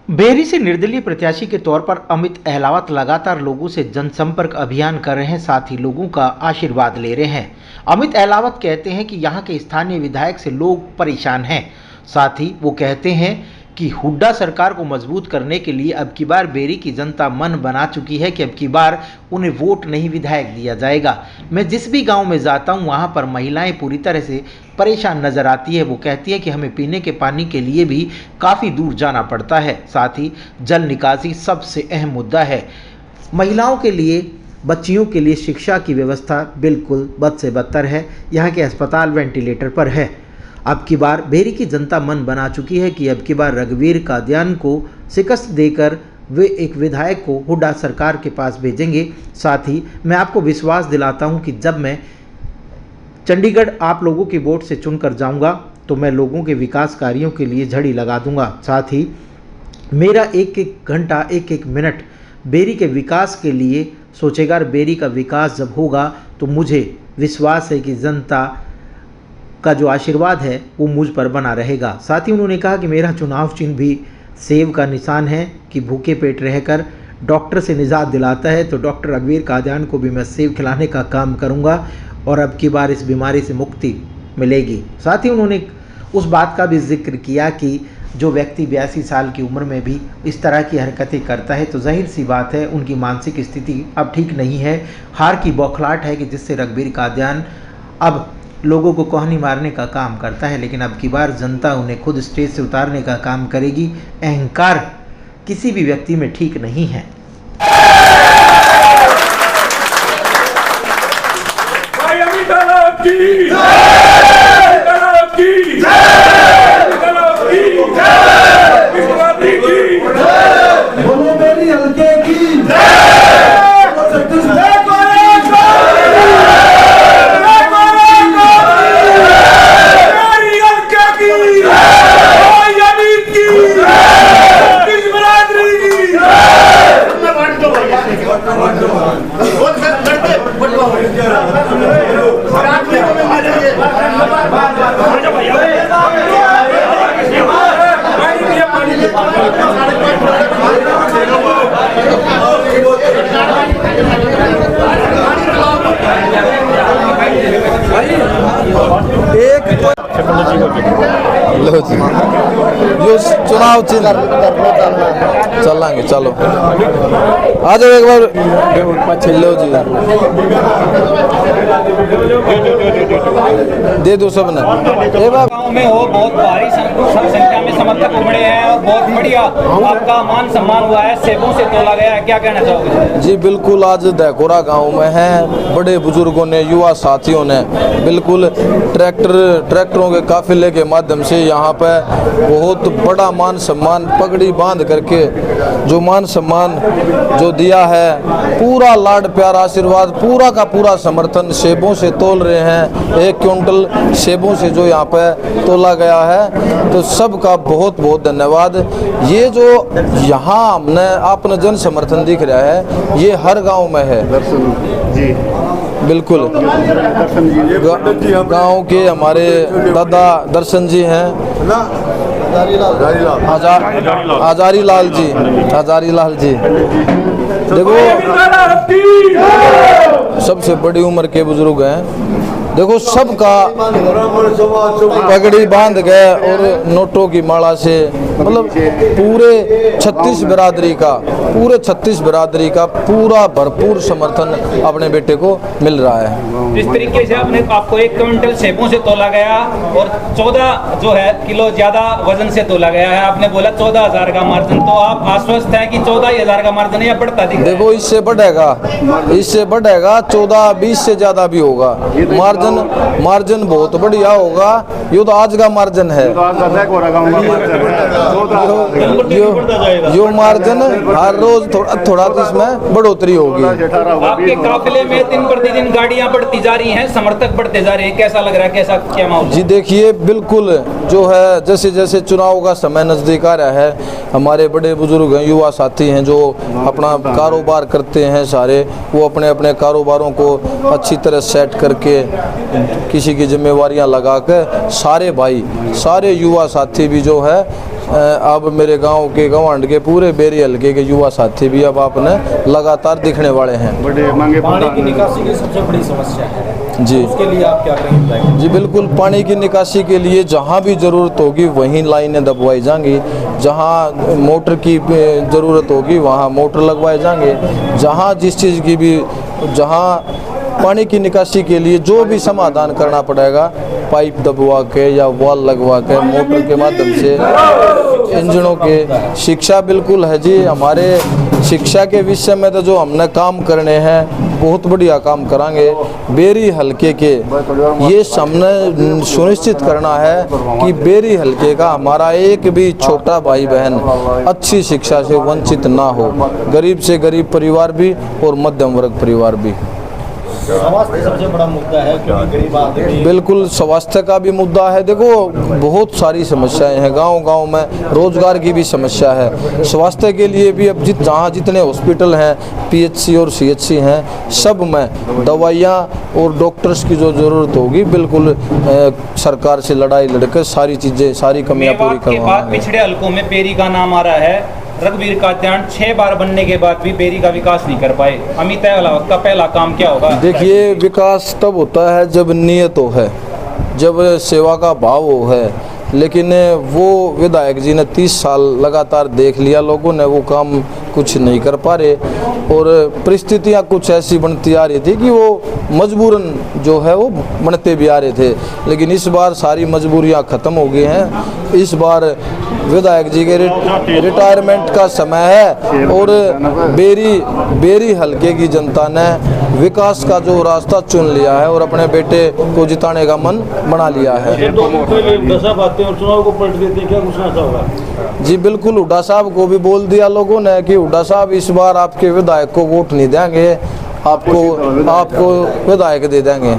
Berry से निर्दलीय प्रत्याशी के तौर पर अमित अहलावत लगातार लोगों से जनसंपर्क अभियान कर रहे हैं, साथ ही लोगों का आशीर्वाद ले रहे हैं। अमित अहलावत कहते हैं कि यहां के स्थानीय विधायक से लोग परेशान हैं। साथ ही वो कहते हैं कि हुड्डा सरकार को मजबूत करने के लिए अब की बार बेरी की जनता मन बना चुकी है कि अब की बार उन्हें वोट नहीं विधायक दिया जाएगा। मैं जिस भी गांव में जाता हूं वहां पर महिलाएं पूरी तरह से परेशान नजर आती है। वो कहती है कि हमें पीने के पानी के लिए भी काफ़ी दूर जाना पड़ता है। साथ ही जल निकासी सबसे अहम मुद्दा है। महिलाओं के लिए, बच्चियों के लिए शिक्षा की व्यवस्था बिल्कुल बद से बदतर है। यहाँ के अस्पताल वेंटिलेटर पर है। अब की बार बेरी की जनता मन बना चुकी है कि अब की बार रघुवीर कादियान को शिकस्त देकर वे एक विधायक को हुड्डा सरकार के पास भेजेंगे। साथ ही मैं आपको विश्वास दिलाता हूं कि जब मैं चंडीगढ़ आप लोगों की वोट से चुनकर जाऊंगा तो मैं लोगों के विकास कार्यों के लिए झड़ी लगा दूंगा। साथ ही मेरा एक एक घंटा, एक एक मिनट बेरी के विकास के लिए सोचेगा। बेरी का विकास जब होगा तो मुझे विश्वास है कि जनता का जो आशीर्वाद है वो मुझ पर बना रहेगा। साथ ही उन्होंने कहा कि मेरा चुनाव चिन्ह भी सेब का निशान है कि भूखे पेट रहकर डॉक्टर से निजात दिलाता है, तो डॉक्टर रघुवीर कादियान को भी मैं सेब खिलाने का काम करूंगा और अब की बार इस बीमारी से मुक्ति मिलेगी। साथ ही उन्होंने उस बात का भी जिक्र किया कि जो व्यक्ति 82 साल की उम्र में भी इस तरह की हरकतें करता है तो जाहिर सी बात है उनकी मानसिक स्थिति अब ठीक नहीं है। हार की बौखलाहट है कि जिससे रघुवीर कादियान अब लोगों को कोहनी मारने का काम करता है, लेकिन अब की बार जनता उन्हें खुद स्टेज से उतारने का काम करेगी। अहंकार किसी भी व्यक्ति में ठीक नहीं है। लो जी, यो चुनाव चिन्ह चलेंगे। चलो आ जाओ एक बार। लो जी, दे दो सबने। गाँव में हो बहुत भारी संख्या में समर्थक उमड़े हैं और बहुत बढ़िया आपका मान सम्मान हुआ है, सेबों से तोला गया है, क्या कहना चाहोगे? जी बिल्कुल, आज दहकोरा गांव में हैं बड़े बुजुर्गों ने, युवा साथियों ने बिल्कुल ट्रैक्टरों के काफिले के माध्यम से यहाँ पे बहुत बड़ा मान सम्मान पगड़ी बांध करके जो मान सम्मान जो दिया है, पूरा लाड प्यार आशीर्वाद, पूरा का पूरा समर्थन सेबों से तोल रहे हैं। 1 क्विंटल सेबों से जो यहाँ पे तोला गया है, तो सबका बहुत बहुत धन्यवाद। ये जो यहाँ हमने अपना जन समर्थन दिख रहा है ये हर गांव में है। जी बिल्कुल, गांव के हमारे दादा दर्शन जी हैं, हजारी लाल जी। देखो सबसे बड़ी उम्र के बुजुर्ग हैं। देखो सबका पगड़ी बांध गए और नोटों की माला से, मतलब पूरे 36 बिरादरी का पूरा भरपूर समर्थन अपने बेटे को मिल रहा है। इस तरीके से आपको 1 क्विंटल सेबों से तोला गया और 14 जो है किलो ज्यादा वजन से तोला गया है। आपने बोला 14,000 का मार्जिन, तो आप आश्वस्त हैं कि 14,000 का मार्जिन या बढ़ता दिख रहा है? देखो इससे बढ़ेगा 14-20 से ज्यादा भी होगा। मार्जिन बहुत बढ़िया होगा। ये तो आज का मार्जिन है, यो मार्जिन हर रोज थोड़ा इसमें बढ़ोतरी होगी। आपके काफिले में दिन प्रतिदिन गाड़ियां बढ़ती जा रही हैं, समर्थक बढ़ते जा रहे हैं, कैसा लग रहा है, कैसा क्या माहौल? जी देखिए बिल्कुल जो है जैसे जैसे चुनाव का समय नजदीक आ रहा है, हमारे बड़े बुजुर्ग हैं, युवा साथी हैं जो अपना कारोबार करते हैं, सारे वो अपने अपने कारोबारों को अच्छी तरह सेट करके किसी की जिम्मेवारियां लगा कर सारे भाई, सारे युवा साथी भी जो है अब मेरे गांव के गवांड के पूरे बेरी हल्के के युवा साथी भी अब आपने लगातार दिखने वाले हैं। पानी की निकासी की सबसे बड़ी समस्या है जी, उसके लिए आप क्या करेंगे? जी बिल्कुल, पानी की निकासी के लिए जहाँ भी ज़रूरत होगी वहीं लाइनें दबवाई जाएंगी, जहाँ मोटर की ज़रूरत होगी वहाँ मोटर लगवाए जाएंगे, जहाँ जिस चीज़ की भी, जहाँ पानी की निकासी के लिए जो भी समाधान करना पड़ेगा, पाइप दबवा के या वॉल लगवा के मोटर के माध्यम से इंजनों के। शिक्षा बिल्कुल है जी, हमारे शिक्षा के विषय में तो जो हमने काम करने हैं बहुत बढ़िया काम करांगे। बेरी हल्के के ये हमने सुनिश्चित करना है कि बेरी हल्के का हमारा एक भी छोटा भाई बहन अच्छी शिक्षा से वंचित ना हो, गरीब से गरीब परिवार भी और मध्यम वर्ग परिवार भी। स्वास्थ्य सबसे बड़ा मुद्दा है क्योंकि गरीब आदमी। बिल्कुल, स्वास्थ्य का भी मुद्दा है। देखो बहुत सारी समस्याएं हैं गांव-गांव में, रोजगार की भी समस्या है। स्वास्थ्य के लिए भी अब जहाँ जितने हॉस्पिटल हैं, पीएचसी और सीएचसी हैं, सब में दवाइयाँ और डॉक्टर्स की जो ज़रूरत होगी बिल्कुल सरकार से लड़ाई लड़कर सारी चीज़ें, सारी कमियाँ पूरी करवाएंगे। पिछड़े हलकों में बेरी का नाम आ रहा है। रघुवीर कात्यायन 6 बार बनने के बाद भी बेरी का विकास नहीं कर पाए। अमित अहलावत का पहला काम क्या होगा? देखिए, विकास तब होता है जब नियत हो है, जब सेवा का भाव हो है, लेकिन वो विधायक जी ने 30 साल लगातार देख लिया, लोगों ने वो काम कुछ नहीं कर पा रहे और परिस्थितियाँ कुछ ऐसी बनती आ रही थी कि वो मजबूरन जो है वो बनते भी आ रहे थे। लेकिन इस बार सारी मजबूरियाँ ख़त्म हो गई हैं। इस बार विधायक जी के रिटायरमेंट का समय है और बेरी हल्के की जनता ने विकास का जो रास्ता चुन लिया है और अपने बेटे को जिताने का मन बना लिया है। और चुनाव को पलट देते हैं, क्या कुछ ऐसा होगा? जी बिल्कुल, हुड्डा साहब को भी बोल दिया लोगों ने कि हुड्डा साहब इस बार आपके विधायक को वोट नहीं देंगे, आपको विधायक दे देंगे।